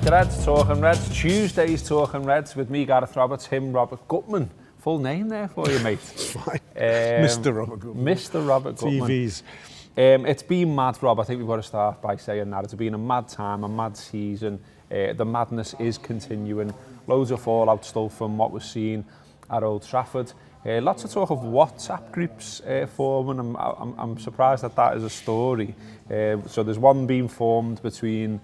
to Reds, Talking Reds. Tuesdays Talking Reds with me, Gareth Roberts, him, Robert Gutmann. Full name there for you, mate. It's fine. Mr. Robert Gutmann. Mr. Robert Gutmann. TVs. It's been mad, Rob. I think we've got to start by saying that. It's been a mad time, a mad season. The madness is continuing. Loads of fallout still from what was seen at Old Trafford. Lots of talk of WhatsApp groups forming. I'm surprised that is a story. So there's one being formed between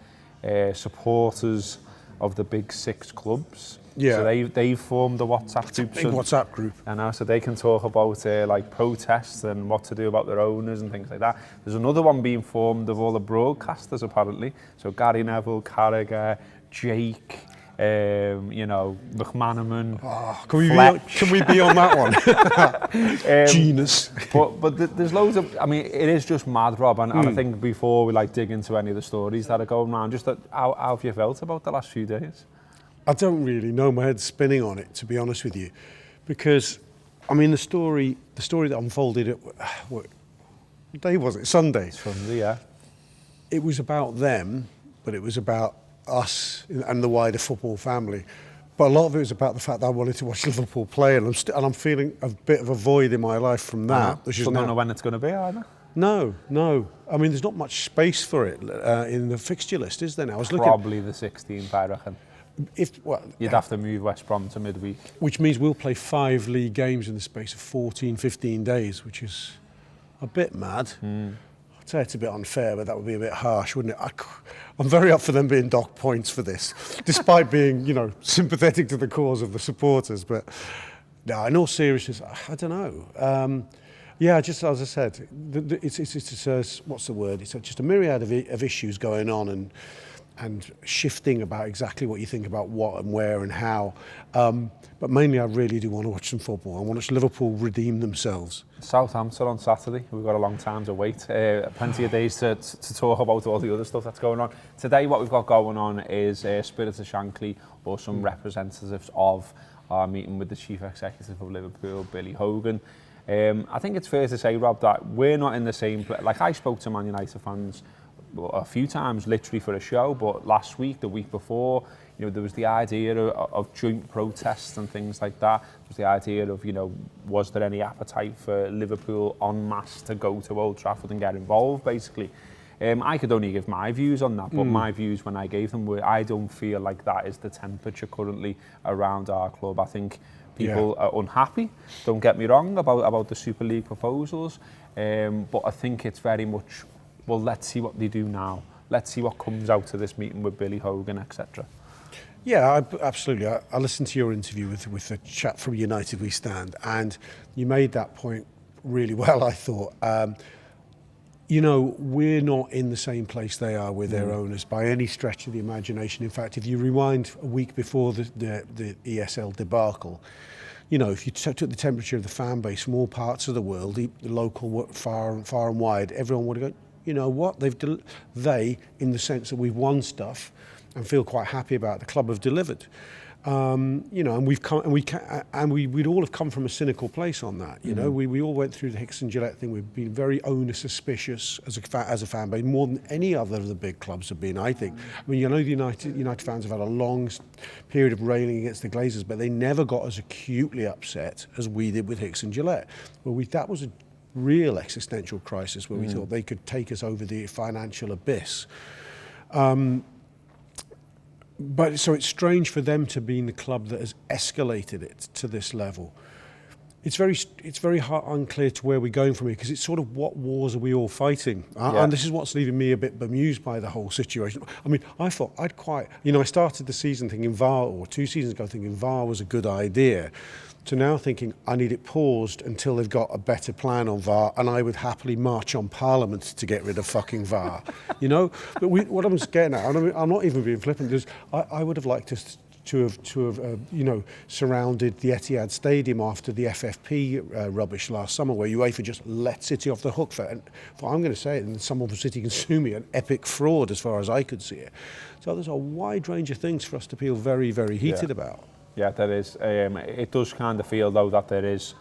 supporters of the big six clubs. Yeah. So they've formed a WhatsApp group. Big WhatsApp group. I know, so they can talk about like protests and what to do about their owners and things like that. There's another one being formed of all the broadcasters apparently. So Gary Neville, Carragher, Jake, McManaman. Oh, can we be on that one? Genius. But there's loads of. I mean, it is just mad, Rob. And I think before we dig into any of the stories that are going around, just how have you felt about the last few days? I don't really know. My head's spinning on it, to be honest with you, because I mean the story that unfolded at what day was it? Sunday. Sunday, yeah. It was about them, but it was about us and the wider football family. But a lot of it was about the fact that I wanted to watch Liverpool play, and I'm feeling a bit of a void in my life from that. You don't know when it's going to be either. No. I mean, there's not much space for it in the fixture list, is there now? Probably the 16th, I reckon. You'd have to move West Brom to midweek. Which means we'll play 5 league games in the space of 14, 15 days, which is a bit mad. I'd say it's a bit unfair, but that would be a bit harsh, wouldn't it? I'm very up for them being docked points for this, despite being, sympathetic to the cause of the supporters. But no, in all seriousness, I don't know. Just as I said, it's what's the word? It's just a myriad of issues going on and shifting about exactly what you think about what and where and how. But mainly I really do want to watch some football. I want to watch Liverpool redeem themselves. Southampton on Saturday. We've got a long time to wait. Plenty of days to talk about all the other stuff that's going on. Today what we've got going on is Spirit of Shankly, or some representatives of our meeting with the Chief Executive of Liverpool, Billy Hogan. I think it's fair to say, Rob, that we're not in the same place. Like, I spoke to Man United fans a few times literally for a show, but last week, the week before, there was the idea of joint protests and things like that. There was the idea of, was there any appetite for Liverpool en masse to go to Old Trafford and get involved, basically. I could only give my views on that, but my views when I gave them were, I don't feel like that is the temperature currently around our club. I think people are unhappy, don't get me wrong, about the Super League proposals, but I think it's very much, well, let's see what they do now. Let's see what comes out of this meeting with Billy Hogan, etc. Yeah, absolutely. I listened to your interview with the chap from United We Stand, and you made that point really well, I thought. We're not in the same place they are with their owners by any stretch of the imagination. In fact, if you rewind a week before the ESL debacle, if you took the temperature of the fan base from all parts of the world, the local, far and wide, everyone would have gone, you know what, they, in the sense that we've won stuff and feel quite happy about, the club have delivered. And we'd all have come from a cynical place on that. We all went through the Hicks and Gillette thing. We've been very owner suspicious as a fan base, more than any other of the big clubs have been, I think. I mean, the United fans have had a long period of railing against the Glazers, but they never got as acutely upset as we did with Hicks and Gillette. That was a real existential crisis where we thought they could take us over the financial abyss. But so it's strange for them to be in the club that has escalated it to this level. It's very unclear to where we're going from here, because it's sort of, what wars are we all fighting? And this is what's leaving me a bit bemused by the whole situation. I mean, I thought I started the season thinking VAR, or 2 seasons ago thinking VAR was a good idea, to now thinking I need it paused until they've got a better plan on VAR, and I would happily march on Parliament to get rid of fucking VAR. But what I'm getting at, I'm not even being flippant, is I would have liked us to have surrounded the Etihad Stadium after the FFP rubbish last summer, where UEFA just let City off the hook for I'm going to say it, and someone from City can sue me, an epic fraud as far as I could see it. So there's a wide range of things for us to feel very, very heated about. Yeah, there is. It does kind of feel, though, that there is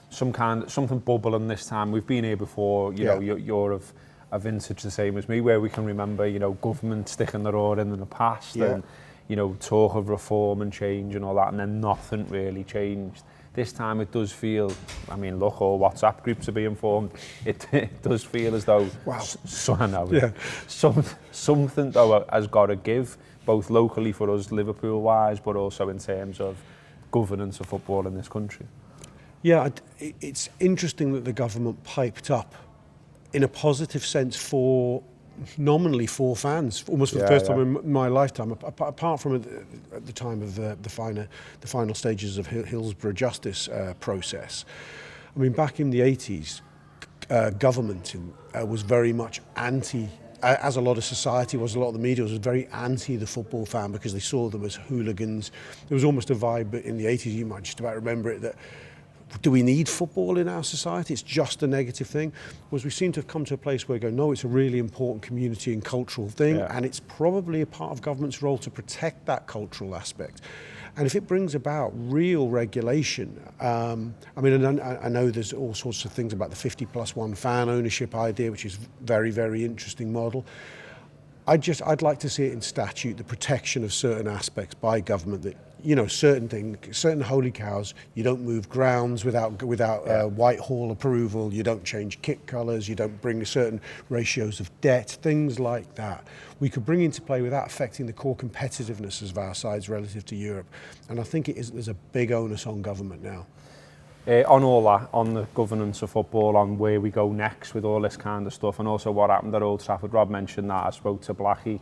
something bubbling this time. We've been here before. You're of a vintage the same as me, where we can remember, you know, government sticking their oar in the past and, you know, talk of reform and change and all that, and then nothing really changed. This time it does feel, I mean, look, all WhatsApp groups are being formed. It does feel as though, something though has got to give, both locally for us Liverpool-wise, but also in terms of governance of football in this country. Yeah, it's interesting that the government piped up in a positive sense nominally for fans, almost for the first time in my lifetime, apart from at the time of the final stages of Hillsborough Justice process. I mean, back in the 80s, government was very much anti, as a lot of society was, a lot of the media was very anti the football fan because they saw them as hooligans. There was almost a vibe in the 80s, you might just about remember it, that do we need football in our society? It's just a negative thing. Whereas we seem to have come to a place where we go, no, it's a really important community and cultural thing, and it's probably a part of government's role to protect that cultural aspect. And if it brings about real regulation, I mean, I know there's all sorts of things about the 50+1 fan ownership idea, which is very, very interesting model. I'd like to see it in statute, the protection of certain aspects by government, that, you know, certain holy cows, you don't move grounds without Whitehall approval, you don't change kit colours, you don't bring certain ratios of debt, things like that. We could bring into play without affecting the core competitiveness of our sides relative to Europe. And I think there's a big onus on government now. On all that, on the governance of football, on where we go next with all this kind of stuff, and also what happened at Old Trafford. Rob mentioned that. I spoke to Blackie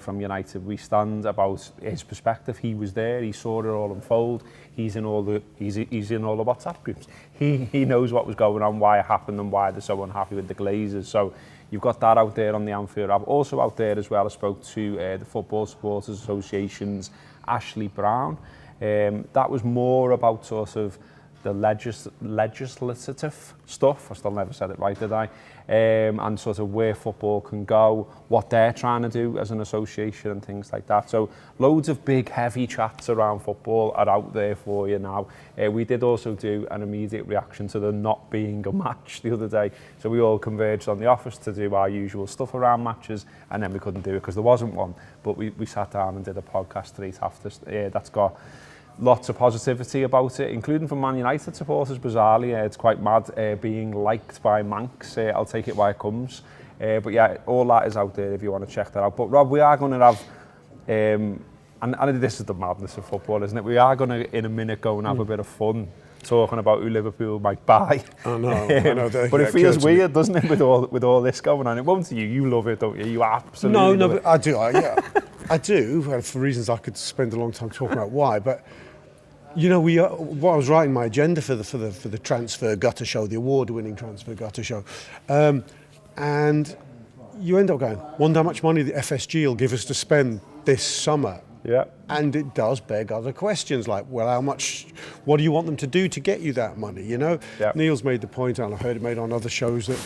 from United We Stand about his perspective. He was there, he saw it all unfold. He's in all the WhatsApp groups. He knows what was going on, why it happened, and why they're so unhappy with the Glazers. So you've got that out there on the Anfield Wrap. Also out there as well, I spoke to the Football Supporters Association's Ashley Brown. That was more about sort of the legislative stuff. I still never said it right, did I? And sort of where football can go, what they're trying to do as an association and things like that. So loads of big, heavy chats around football are out there for you now. We did also do an immediate reaction to there not being a match the other day. So we all converged on the office to do our usual stuff around matches, and then we couldn't do it because there wasn't one. But we sat down and did a podcast straight after. That's got lots of positivity about it, including from Man United supporters, bizarrely. It's quite mad being liked by Manx. I'll take it while it comes. But yeah, all that is out there if you want to check that out. But Rob, we are going to have, and this is the madness of football, isn't it? We are going to, in a minute, go and have a bit of fun talking about who Liverpool might buy. I know. But it feels weird, doesn't it, with all this going on? It won't to you. You love it, don't you? You absolutely love it. I do. I do, for reasons I could spend a long time talking about why. But you know, what I was writing my agenda for the Transfer Gutter Show, the award-winning Transfer Gutter Show, and you end up going, wonder how much money the FSG will give us to spend this summer. Yeah. And it does beg other questions like, well, what do you want them to do to get you that money? You know, Neil's made the point, and I've heard it made on other shows, that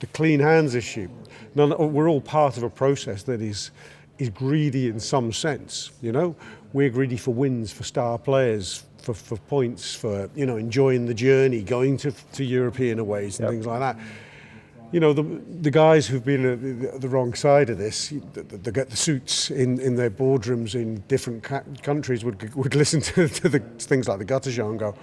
the clean hands issue. We're all part of a process that is greedy in some sense. You know, we're greedy for wins, for star players, for points, for, you know, enjoying the journey, going to European aways and things like that. You know, the guys who've been at the wrong side of this, they get the suits in their boardrooms in different countries, would listen to the things like the Gutter Show and go,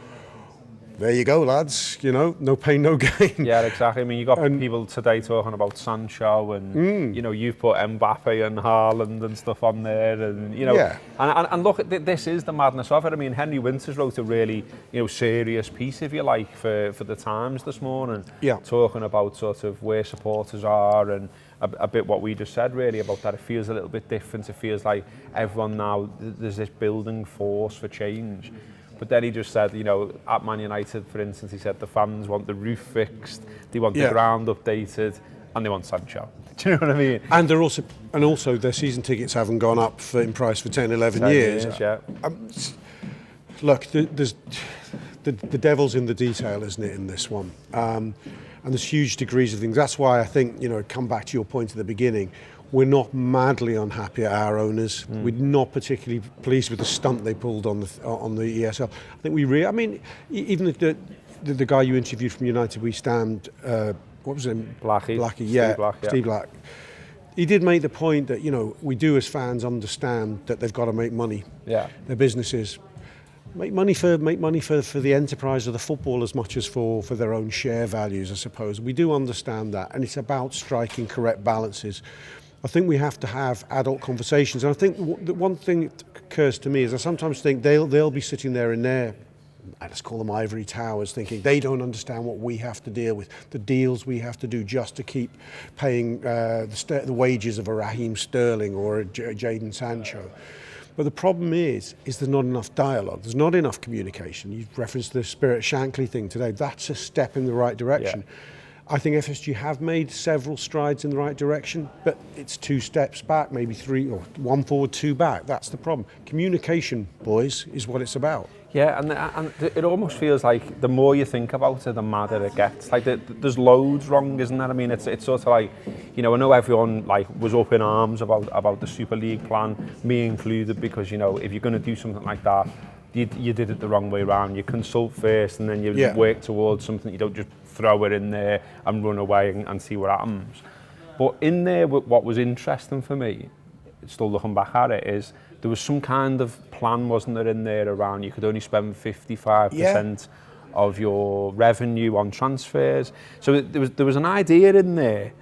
there you go, lads, you know, no pain, no gain. Yeah, exactly. I mean, you got people today talking about Sancho and, you know, you've put Mbappe and Haaland and stuff on there, and, you know, and look, this is the madness of it. I mean, Henry Winters wrote a really, you know, serious piece, if you like, for the Times this morning, talking about sort of where supporters are and a bit what we just said, really, about that. It feels a little bit different. It feels like everyone now, there's this building force for change. But then he just said, you know, at Man United, for instance, he said the fans want the roof fixed, they want the ground updated, and they want Sancho. Do you know what I mean? And also their season tickets haven't gone up in price for 10, 11 years. Look, there's the devil's in the detail, isn't it, in this one? And there's huge degrees of things. That's why I think, you know, come back to your point at the beginning, we're not madly unhappy at our owners. We're not particularly pleased with the stunt they pulled on the ESL. I think even the guy you interviewed from United We Stand, what was his name? Blackie, yeah, Steve Black, yeah. Steve Black. He did make the point that, you know, we do as fans understand that they've got to make money. Yeah. Their businesses make money for the enterprise of the football as much as for their own share values, I suppose. We do understand that, and it's about striking correct balances. I think we have to have adult conversations, and I think the one thing that occurs to me is I sometimes think they'll be sitting there in their, let's call them ivory towers, thinking they don't understand what we have to deal with, the deals we have to do just to keep paying the wages of a Raheem Sterling or a Jadon Sancho. But the problem is there's not enough dialogue, there's not enough communication. You've referenced the Spirit Shankly thing today. That's a step in the right direction. Yeah. I think FSG have made several strides in the right direction, but it's 2 steps back, maybe 3, or 1 forward, 2 back. That's the problem. Communication, boys, is what it's about. Yeah, and it almost feels like the more you think about it, the madder it gets. Like there's loads wrong, isn't there? I mean, it's sort of like, you know, I know everyone like was up in arms about the Super League plan, me included, because, you know, if you're going to do something like that, you did it the wrong way around. You consult first, and then you work towards something. You don't just throw it in there and run away and see what happens. But in there, what was interesting for me, still looking back at it, is there was some kind of plan, wasn't there, in there around you could only spend 55% of your revenue on transfers. So there was an idea in there,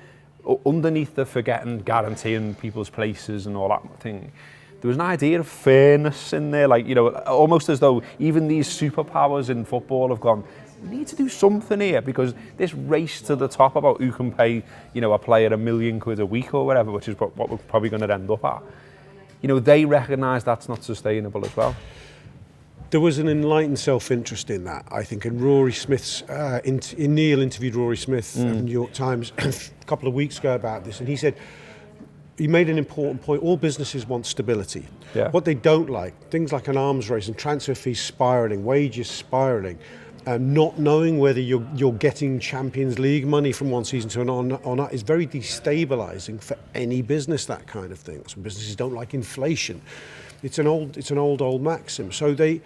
underneath the forgetting, guaranteeing people's places and all that thing. There was an idea of fairness in there, like, you know, almost as though even these superpowers in football have gone, we need to do something here, because this race to the top about who can pay, you know, a player £1 million a week or whatever, which is what we're probably going to end up at. You know, they recognise that's not sustainable as well. There was an enlightened self-interest in that, I think, and Rory Smith's, Neil interviewed Rory Smith of the New York Times a couple of weeks ago about this, and he said, he made an important point. All businesses want stability. Yeah. What they don't like, things like an arms race and transfer fees spiralling, wages spiralling, not knowing whether you're getting Champions League money from one season to another or not, is very destabilising for any business. That kind of thing. Some businesses don't like inflation. It's an old maxim. So they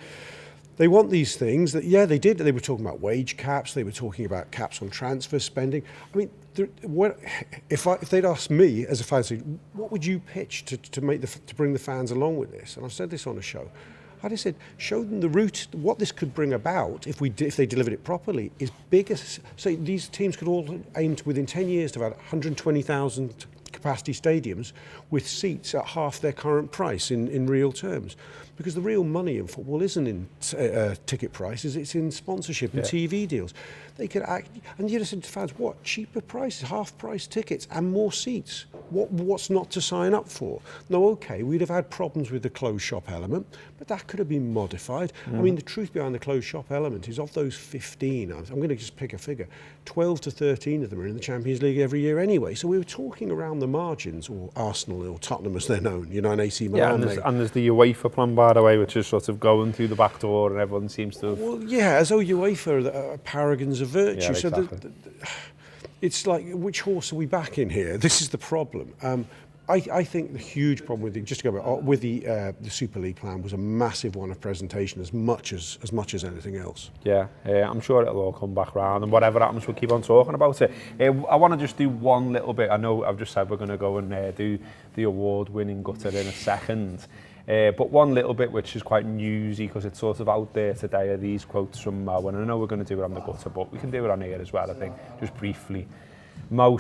want these things that, yeah, they did. They were talking about wage caps. They were talking about caps on transfer spending. I mean, if they'd asked me as a fan, what would you pitch to bring the fans along with this? And I've said this on a show. I just said, show them the route. What this could bring about if they delivered it properly is bigger. So these teams could all aim to, within 10 years, to have 120,000 capacity stadiums with seats at half their current price in real terms. Because the real money in football isn't in ticket prices, it's in sponsorship and TV deals. They could act, and you just said to fans, what, cheaper prices, half price tickets and more seats? What's not to sign up for? No, okay, we'd have had problems with the closed shop element, but that could have been modified. I mean, the truth behind the closed shop element is, of those 15, I'm going to just pick a figure, 12 to 13 of them are in the Champions League every year anyway. So we were talking around the margins, or Arsenal or Tottenham as they're known, you know, and AC Milan. Yeah, and there's the UEFA plan, by the way, which is sort of going through the back door, and everyone seems to have... Well, yeah, as though UEFA are paragons of virtue. Yeah, exactly. So it's like, which horse are we backing here? This is the problem. I think the huge problem with the Super League plan was a massive one of presentation, as much as anything else. Yeah, I'm sure it'll all come back round, and whatever happens, we'll keep on talking about it. I want to just do one little bit. I know I've just said we're going to go and do the award-winning gutter in a second. But one little bit which is quite newsy, because it's sort of out there today, are these quotes from Mo, and I know we're going to do it on the gutter, but we can do it on here as well, I think, just briefly. Mo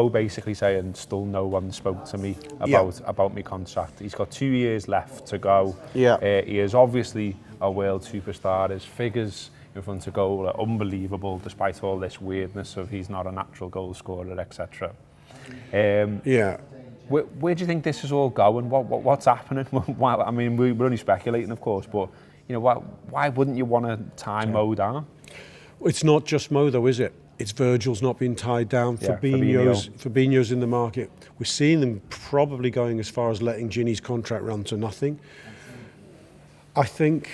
basically saying, still no one spoke to me about my contract. He's got 2 years left to go. Yeah. He is obviously a world superstar. His figures in front of goal are unbelievable, despite all this weirdness of he's not a natural goal scorer, etc. Where do you think this is all going? What's happening? I mean, we're only speculating, of course, but you know, why wouldn't you want to tie Mo down? It's not just Mo, though, is it? It's Virgil's not been tied down. Fabinho's in the market. We're seeing them probably going as far as letting Ginny's contract run to nothing. I think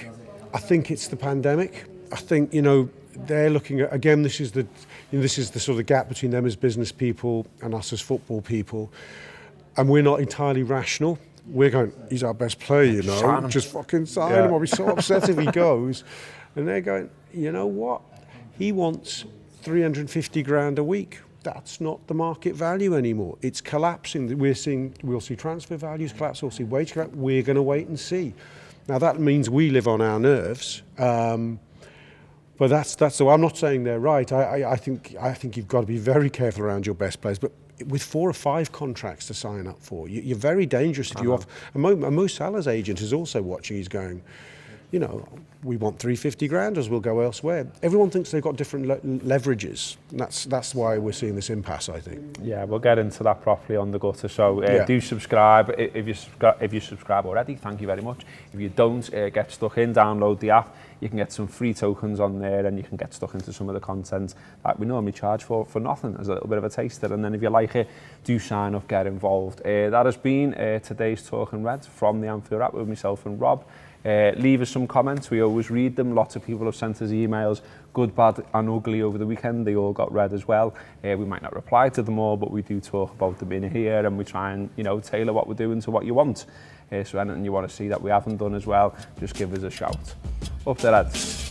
it's the pandemic. I think, you know, they're looking at, again, this is the sort of gap between them as business people and us as football people. And we're not entirely rational. We're going, he's our best player, you know, just fucking sign him. I'll be so upset if he goes. And they're going, you know what? He wants 350 grand a week. that's not the market value anymore. It's collapsing. We'll see transfer values collapse, we'll see wage collapse. We're going to wait and see. Now that means we live on our nerves, but that's so. I'm not saying they're right. I think you've got to be very careful around your best players. But with 4 or 5 contracts to sign up for, you're very dangerous if you offer. And Mo Salah's agent is also watching. He's going, you know, we want 350 grand, as we'll go elsewhere. Everyone thinks they've got different leverages. And that's why we're seeing this impasse, I think. Yeah, we'll get into that properly on the gutter. So do subscribe. If you subscribe already, thank you very much. If you don't, get stuck in, download the app. You can get some free tokens on there, and you can get stuck into some of the content that we normally charge for nothing, as a little bit of a taster. And then if you like it, do sign up, get involved. That has been today's Talking Red from the Anfield Wrap with myself and Rob. Leave us some comments. We always read them. Lots of people have sent us emails, good, bad and ugly, over the weekend. They all got read as well. We might not reply to them all, but we do talk about them in here, and we try and, you know, tailor what we're doing to what you want. So anything you want to see that we haven't done as well, just give us a shout. Up the Reds.